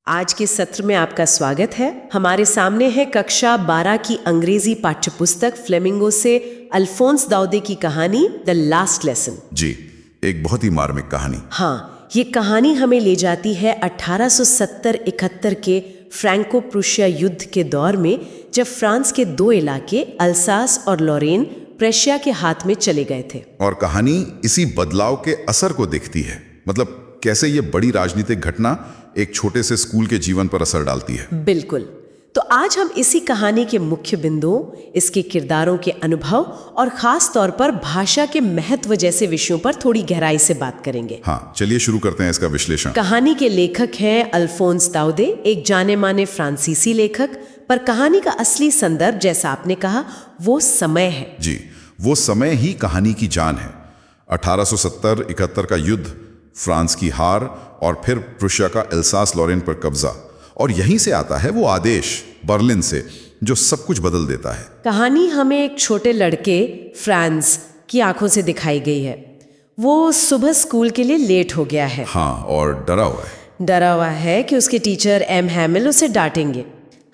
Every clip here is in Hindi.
आज के सत्र में आपका स्वागत है। हमारे सामने है कक्षा 12 की अंग्रेजी पाठ्यपुस्तक फ्लेमिंगो से अल्फोंस दाऊदे की कहानी द लास्ट लेसन। जी, एक बहुत ही मार्मिक कहानी। हाँ, ये कहानी हमें ले जाती है 1870-71 के फ्रैंको प्रूशिया युद्ध के दौर में, जब फ्रांस के दो इलाके अल्सास और लॉरेन प्रेशिया के हाथ में चले गए थे। और कहानी इसी बदलाव के असर को दिखती है, मतलब कैसे ये बड़ी राजनीतिक घटना एक छोटे से स्कूल के जीवन पर असर डालती है। बिल्कुल। तो आज हम इसी कहानी के मुख्य बिंदुओं, इसके किरदारों के अनुभव और खास तौर पर भाषा के महत्व जैसे विषयों पर थोड़ी गहराई से बात करेंगे। हाँ, चलिए शुरू करते हैं इसका विश्लेषण। कहानी के लेखक हैं अल्फोंस दाऊदे, एक जाने माने फ्रांसीसी लेखक, पर कहानी का असली संदर्भ, जैसा आपने कहा, वो समय है। जी, वो समय ही कहानी की जान है। 1870-71 का युद्ध, फ्रांस की हार और फिर प्रूशिया का एल्सास लॉरेन पर कब्जा, और यहीं से आता है वो आदेश बर्लिन से जो सब कुछ बदल देता है। कहानी हमें एक छोटे लड़के फ्रांस की आंखों से दिखाई गई है। वो सुबह स्कूल के लिए लेट हो गया है। हाँ, और डरा हुआ है। डरा हुआ है कि उसके टीचर एम हैमिल उसे डांटेंगे,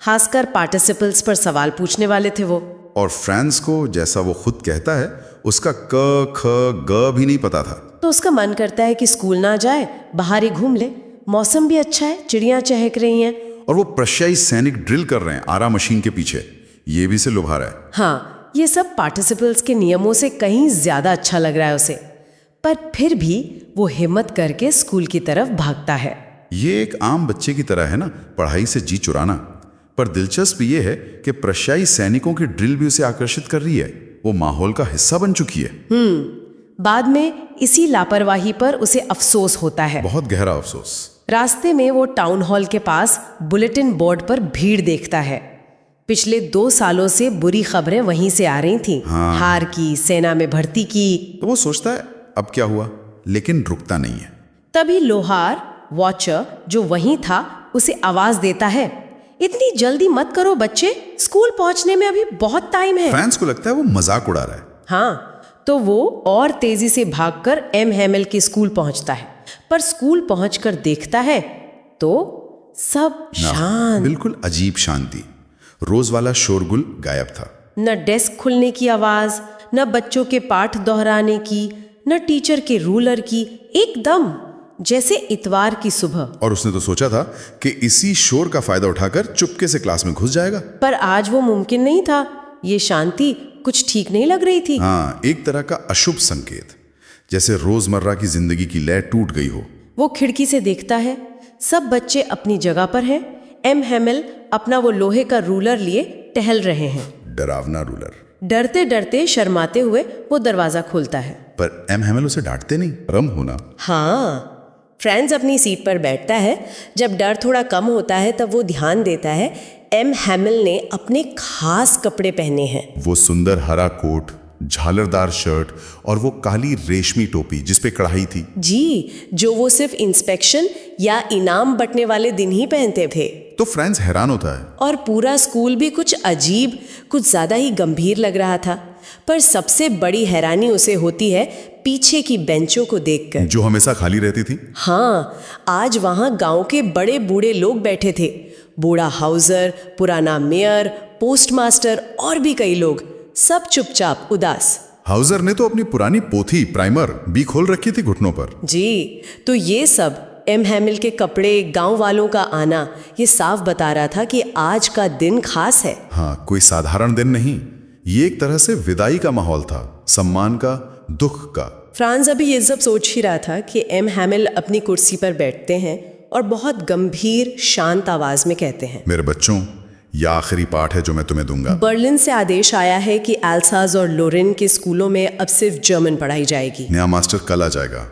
खासकर पार्टिसिपल्स पर सवाल पूछने वाले थे वो। और फ्रांस को, जैसा वो खुद कहता है, उसका क ख ग भी नहीं पता था। तो उसका मन करता है कि स्कूल ना जाए, बाहर ही घूम ले। मौसम भी अच्छा है, चिड़ियां चहक रही हैं। और वो प्रशियाई सैनिक ड्रिल कर रहे हैं आरा मशीन के पीछे, ये भी से लुभा रहा है। हाँ, ये सब पार्टिसिपल्स के नियमों से कहीं ज्यादा अच्छा लग रहा है उसे, पर फिर भी वो हिम्मत करके स्कूल की तरफ भागता है। ये एक आम बच्चे की तरह है ना, पढ़ाई से जी चुराना। पर दिलचस्प ये है कि प्रशियाई सैनिकों की ड्रिल भी उसे आकर्षित कर रही है, वो माहौल का हिस्सा बन चुकी है। बाद में इसी लापरवाही पर उसे अफसोस होता है, बहुत गहरा अफसोस। रास्ते में वो टाउन हॉल के पास बुलेटिन बोर्ड पर भीड़ देखता है। पिछले 2 सालों से बुरी खबरें वहीं से आ रही थीं। हाँ। हार की, सेना में भर्ती की। तो वो सोचता है अब क्या हुआ, लेकिन रुकता नहीं है। तभी लोहार वॉचर जो वहीं था उसे आवाज देता है, इतनी जल्दी मत करो बच्चे, स्कूल पहुंचने में अभी बहुत टाइम है। फ्रांस को लगता है वो मजाक उड़ा रहा है। हाँ, तो वो और तेजी से भागकर एम हैमिल के स्कूल पहुंचता है, पर स्कूल पहुंचकर देखता है तो सब शांत। बिल्कुल अजीब शांति। रोज वाला शोरगुल गायब था। न डेस्क खुलने की आवाज, न बच्चों के पाठ दोहराने की, न टीचर के रूलर की, एकदम जैसे इतवार की सुबह। और उसने तो सोचा था कि इसी शोर का फायदा उठाकर चुपके से क्लास में घुस जाएगा। पर आज वो मुमकिन नहीं था। ये शांति कुछ ठीक नहीं लग रही थी। हाँ, एक तरह का अशुभ संकेत, जैसे रोजमर्रा की जिंदगी की लय टूट गई हो। वो खिड़की से देखता है, सब बच्चे अपनी जगह पर हैं। एम हैमिल अपना वो लोहे का रूलर लिए टहल रहे हैं। डरावना रूलर। डरते डरते शर्माते हुए वो दरवाजा खोलता है। पर एम हैमिल उसे डांटते नहीं, रम होना। हाँ, फ्रांस अपनी सीट पर बैठता है। जब डर थोड़ा कम होता है तब वो ध्यान देता है एम हैमिल ने अपने खास कपड़े पहने हैं। वो सुंदर हरा कोट, झालरदार शर्ट और वो काली रेशमी टोपी जिस पे कढ़ाई थी। जी, जो वो सिर्फ इंस्पेक्शन या इनाम बंटने वाले दिन ही पहनते थे। तो फ्रांस हैरान होता है। और पूरा स्कूल भी कुछ अजीब, कुछ ज्यादा ही गंभीर लग रहा था। पर सबसे बड़ी हैरानी उसे होती है पीछे की बेंचों को देखकर, जो हमेशा खाली रहती थी। हाँ, आज वहां गांव के बड़े बूढ़े लोग बैठे थे। बूढ़ा हाउसर, पुराना मेयर, पोस्टमास्टर और भी कई लोग, सब चुपचाप उदास। हाउसर ने तो अपनी पुरानी पोथी प्राइमर भी खोल रखी थी घुटनों पर। जी, तो ये सब एम हैमिल के कपड़े, गांव वालों का आना, ये साफ बता रहा था कि आज का दिन खास है। हाँ, कोई साधारण दिन नहीं। ये एक तरह से विदाई का माहौल था, सम्मान का, दुख का। फ्रांस अभी ये सब सोच ही रहा था कि एम हैमिल अपनी कुर्सी पर बैठते हैं और बहुत गंभीर शांत आवाज में कहते हैं, मेरे बच्चों, यह आखिरी पाठ है जो मैं तुम्हें दूंगा। बर्लिन से आदेश आया है कि एल्सास और लोरेन के स्कूलों में अब सिर्फ जर्मन पढ़ाई जाएगी। नया मास्टर कल आ जाएगा।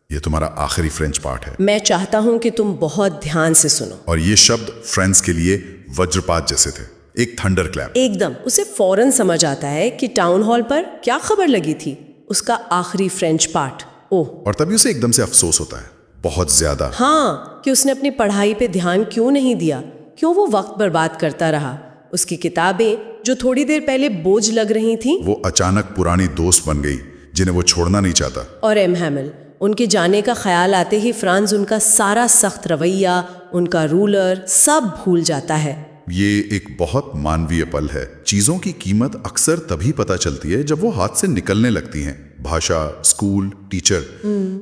ये तुम्हारा आखिरी फ्रेंच पाठ है। मैं चाहता हूं कि तुम बहुत ध्यान से सुनो। और ये शब्द फ्रांस के लिए वज्रपात जैसे थे, एक थंडर क्लैप। एकदम उसे फौरन समझ आता है कि टाउन हॉल पर क्या खबर लगी थी, उसका आखिरी फ्रेंच पाठ। ओह, और तभी उसे एकदम से अफसोस होता है, बहुत ज्यादा। हाँ, कि उसने अपनी पढ़ाई पे ध्यान क्यों नहीं दिया, क्यों वो वक्त बर्बाद करता रहा। उसकी किताबें जो थोड़ी देर पहले बोझ लग रही थीं, वो अचानक पुरानी दोस्त बन गई जिन्हें वो छोड़ना नहीं चाहता। और एम हैमिल उनके जाने का ख्याल आते ही फ्रांस उनका सारा सख्त रवैया, उनका रूलर सब भूल जाता है। ये एक बहुत मानवीय पल है। चीजों की कीमत अक्सर तभी पता चलती है जब वो हाथ से निकलने लगती हैं। भाषा, स्कूल, टीचर,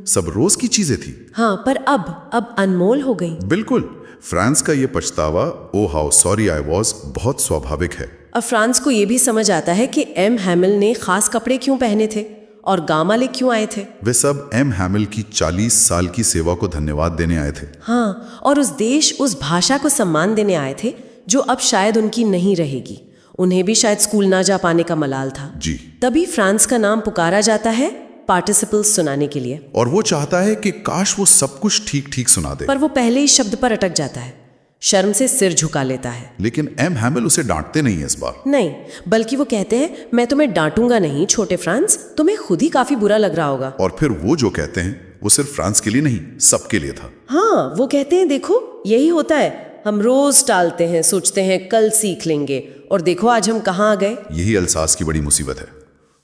सब रोज की चीजें थी। हाँ, पर अब अनमोल हो गई। बिल्कुल। फ्रांस का ये पछतावा, ओ हाउ सॉरी आई वॉज, बहुत स्वाभाविक है। अब फ्रांस को ये भी समझ आता है कि एम हैमिल ने खास कपड़े क्यों पहने थे और गांव वाले क्यों आए थे। वे सब एम हैमिल की 40 साल की सेवा को धन्यवाद देने आए थे। हाँ, और उस देश, उस भाषा को सम्मान देने आए थे जो अब शायद उनकी नहीं रहेगी। उन्हें भी शायद स्कूल ना जा पाने का मलाल था। जी। तभी फ्रांस का नाम पुकारा जाता है पार्टिसिपल्स सुनाने के लिए। और वो चाहता है कि काश वो सब कुछ ठीक ठीक सुना दे, पर वो पहले ही शब्द पर अटक जाता है, शर्म से सिर झुका लेता है। लेकिन एम हैमिल उसे डांटते नहीं है इस बार। नहीं, बल्कि वो कहते हैं मैं तुम्हें डांटूंगा नहीं छोटे फ्रांस, तुम्हें खुद ही काफी बुरा लग रहा होगा। और फिर वो जो कहते हैं वो सिर्फ फ्रांस के लिए नहीं, सबके लिए था। हाँ, वो कहते हैं देखो यही होता है, हम रोज टालते हैं, सोचते हैं कल सीख लेंगे, और देखो आज हम कहाँ आ गए। यही अल्सास की बड़ी मुसीबत है,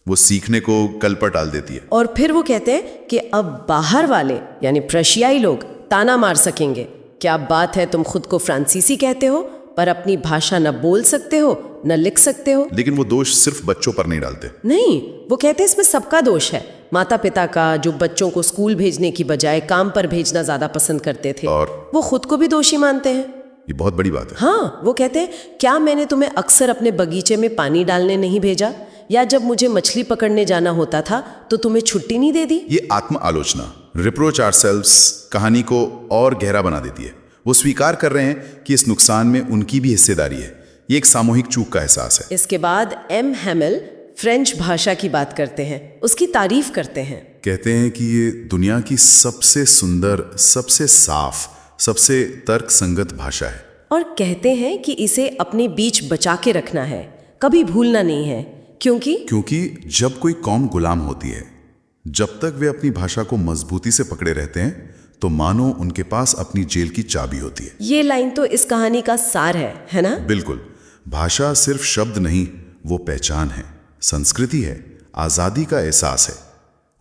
वो सीखने को कल पर टाल देती है। और फिर वो कहते हैं कि अब बाहर वाले यानी प्रशियाई लोग ताना मार सकेंगे, क्या बात है तुम खुद को फ्रांसीसी कहते हो पर अपनी भाषा न बोल सकते हो न लिख सकते हो। लेकिन वो दोष सिर्फ बच्चों पर नहीं डालते। नहीं, वो कहते हैं इसमें सबका दोष है, माता पिता का, जो बच्चों को स्कूल भेजने की बजाय काम पर भेजना ज्यादा पसंद करते थे, और वो खुद को भी दोषी मानते हैं। ये बहुत बड़ी बात है। हाँ, वो कहते हैं क्या मैंने तुम्हें अक्सर अपने बगीचे में पानी डालने नहीं भेजा, या जब मुझे मछली पकड़ने जाना होता था तो तुम्हें छुट्टी नहीं दे दी। ये आत्म आलोचना, रिप्रोच आवरसेल्व्स, कहानी को और गहरा बना देती है। वो स्वीकार कर रहे हैं कि इस नुकसान में उनकी भी हिस्सेदारी है। ये एक सामूहिक चूक का एहसास है। इसके बाद एम हैमिल फ्रेंच भाषा की बात करते हैं, उसकी तारीफ करते हैं। कहते हैं कि ये दुनिया की सबसे सुंदर, सबसे साफ, सबसे तर्क संगत भाषा है। और कहते हैं कि इसे अपने बीच बचा के रखना है, कभी भूलना नहीं है। क्योंकि जब कोई कौम गुलाम होती है, जब तक वे अपनी भाषा को मजबूती से पकड़े रहते हैं तो मानो उनके पास अपनी जेल की चाबी होती है। ये लाइन तो इस कहानी का सार है ना? बिल्कुल। भाषा सिर्फ शब्द नहीं, वो पहचान है, संस्कृति है, आजादी का एहसास है।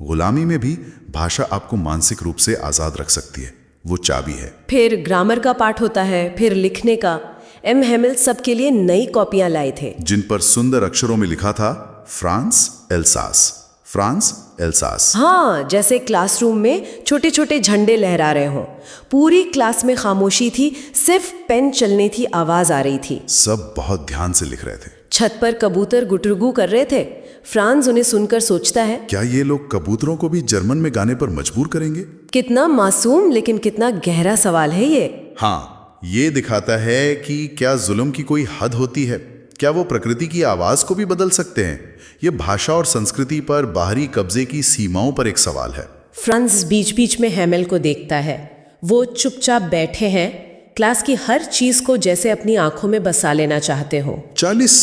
गुलामी में भी भाषा आपको मानसिक रूप से आजाद रख सकती है, वो चाबी है। फिर ग्रामर का पाठ होता है, फिर लिखने का। एम हैमिल सबके लिए नई कॉपियां लाए थे जिन पर सुंदर अक्षरों में लिखा था फ्रांस एल्सास, फ्रांस एल्सास। हाँ, जैसे क्लासरूम में छोटे छोटे झंडे लहरा रहे हों। पूरी क्लास में खामोशी थी, सिर्फ पेन चलने की आवाज आ रही थी। सब बहुत ध्यान से लिख रहे थे। छत पर कबूतर गुटरगू कर रहे थे। फ्रांस उन्हें सुनकर सोचता है, क्या ये लोग कबूतरों को भी जर्मन में गाने पर मजबूर करेंगे? कितना मासूम लेकिन कितना गहरा सवाल है ये। हाँ, ये दिखाता है कि क्या जुल्म की कोई हद होती है? क्या वो प्रकृति की आवाज को भी बदल सकते हैं? ये भाषा और संस्कृति पर बाहरी कब्जे की सीमाओं पर एक सवाल है। फ्रांस बीच बीच में हैमिल को देखता है। वो चुपचाप बैठे हैं, क्लास की हर चीज को जैसे अपनी आंखों में बसा लेना चाहते हो। 40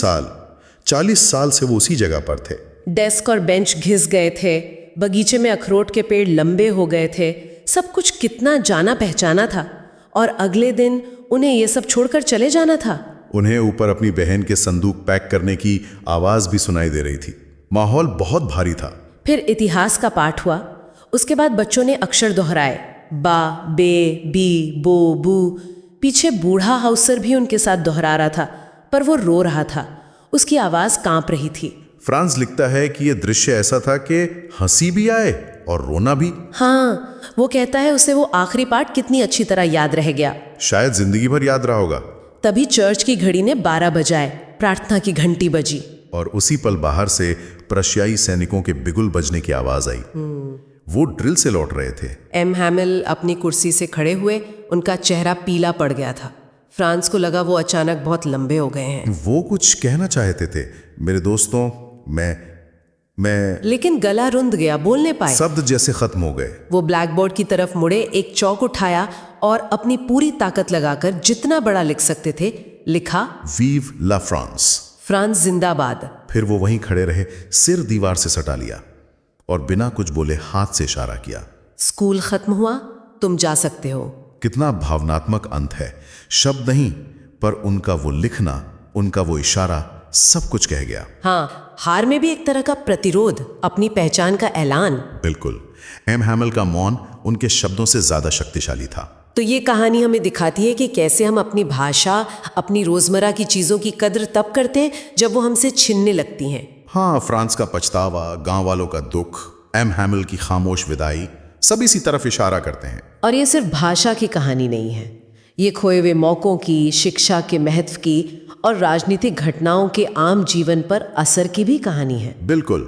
साल से वो उसी जगह पर थे। डेस्क और बेंच घिस गए थे, बगीचे में अखरोट के पेड़ लंबे हो गए थे, सब कुछ कितना जाना पहचाना था। और अगले दिन उन्हें ये सब छोड़कर चले जाना था। उन्हें ऊपर अपनी बहन के संदूक पैक करने की आवाज भी सुनाई दे रही थी। माहौल बहुत भारी था। फिर इतिहास का पाठ हुआ। उसके बाद बच्चों ने अक्षर दोहराए, बा, बे, बी, बो, बू। पीछे बूढ़ा हाउसर भी उनके साथ दोहरा रहा था, पर वो रो रहा था, उसकी आवाज कांप रही थी। फ्रांस लिखता है कि यह दृश्य ऐसा था कि हंसी भी आए और रोना भी। हाँ, वो कहता है उसे वो आखिरी पाठ कितनी अच्छी तरह याद रह गया, शायद जिंदगी भर याद रहा होगा। तभी चर्च की घड़ी ने 12 बजाए, प्रार्थना की घंटी बजी, और उसी पल बाहर से प्रशियाई सैनिकों के बिगुल बजने की आवाज आई। वो ड्रिल से लौट रहे थे। एम हैमिल अपनी कुर्सी से खड़े हुए, उनका चेहरा पीला पड़ गया था। फ्रांस को लगा वो अचानक बहुत लंबे हो गए हैं। वो कुछ कहना चाहते थे, मेरे दोस्तों, मैं लेकिन गला रुंध गया, बोल नहीं पाए, शब्द जैसे खत्म हो गए। वो ब्लैक बोर्ड की तरफ मुड़े, एक चौक उठाया और अपनी पूरी ताकत लगाकर जितना बड़ा लिख सकते थे लिखा, वीव ला फ्रांस, फ्रांस जिंदाबाद। फिर वो वहीं खड़े रहे, सिर दीवार से सटा लिया और बिना कुछ बोले हाथ से इशारा किया। स्कूल खत्म हुआ, तुम जा सकते हो। कितना भावनात्मक अंत है। शब्द नहीं, पर उनका वो लिखना, उनका वो इशारा सब कुछ कह गया। हाँ, हार में भी एक तरह का प्रतिरोध, अपनी पहचान का ऐलान। बिल्कुल, एम हैमिल का मौन उनके शब्दों से ज्यादा शक्तिशाली था। तो ये कहानी हमें दिखाती है कि कैसे हम अपनी भाषा, अपनी रोजमर्रा की चीजों की कद्र तब करते हैं जब वो हमसे छिनने लगती हैं। हाँ, फ्रांस का पछतावा, गांव वालों का दुख, एम हैमिल की खामोश विदाई, सब इसी तरफ इशारा करते हैं। और ये सिर्फ भाषा की कहानी नहीं है, ये खोए हुए मौकों की, शिक्षा के महत्व की और राजनीतिक घटनाओं के आम जीवन पर असर की भी कहानी है। बिल्कुल,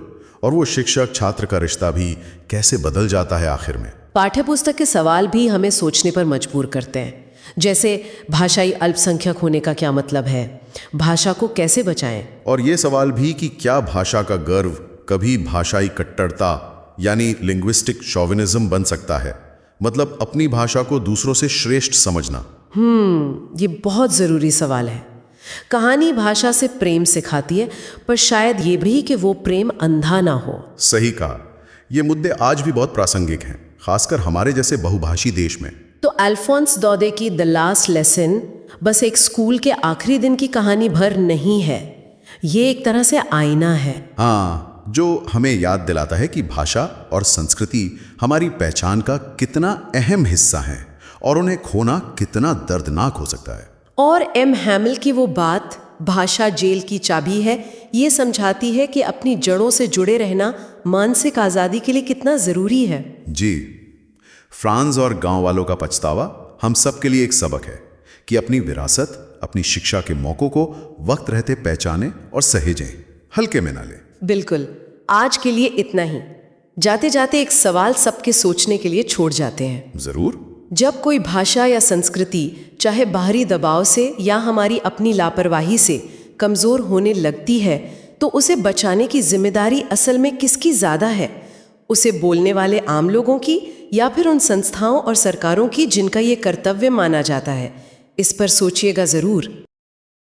और वो शिक्षक छात्र का रिश्ता भी कैसे बदल जाता है आखिर में। पाठ्यपुस्तक के सवाल भी हमें सोचने पर मजबूर करते हैं, जैसे भाषाई अल्पसंख्यक होने का क्या मतलब है, भाषा को कैसे बचाएं। और ये सवाल भी कि क्या भाषा का गर्व कभी भाषाई कट्टरता यानी लिंग्विस्टिक शॉविनिज्म बन सकता है, मतलब अपनी भाषा को दूसरों से श्रेष्ठ समझना। ये बहुत ज़रूरी सवाल है। कहानी भाषा से प्रेम सिखाती है, पर शायद ये भी कि वो प्रेम अंधा ना हो। सही कहा, ये मुद्दे आज भी बहुत प्रासंगिक हैं, खासकर हमारे जैसे बहुभाषी देश में। तो अल्फोंस दौदे की द लास्ट लेसन बस एक स्कूल के आखिरी दिन की कहानी भर नहीं है, ये एक तरह से आईना है। हाँ, जो हमें याद दिलाता है कि भाषा और संस्कृति हमारी पहचान का कितना अहम हिस्सा है और उन्हें खोना कितना दर्दनाक हो सकता है। और एम हैमिल की वो बात, भाषा जेल की चाबी है, ये समझाती है कि अपनी जड़ों से जुड़े रहना मानसिक आज़ादी के लिए कितना ज़रूरी है। जी, फ्रांस और गांव वालों का पछतावा हम सब के लिए एक सबक है कि अपनी विरासत, अपनी शिक्षा के मौकों को वक्त रहते पहचानें और सहेजें, हल्के में ना लें। बिल्कुल, आज के लिए इतना ही। जाते जाते एक सवाल सबके सोचने के लिए छोड़ जाते हैं। जरूर। जब कोई भाषा या संस्कृति चाहे बाहरी दबाव से या हमारी अपनी लापरवाही से कमज़ोर होने लगती है, तो उसे बचाने की जिम्मेदारी असल में किसकी ज़्यादा है? उसे बोलने वाले आम लोगों की या फिर उन संस्थाओं और सरकारों की जिनका ये कर्तव्य माना जाता है? इस पर सोचिएगा ज़रूर।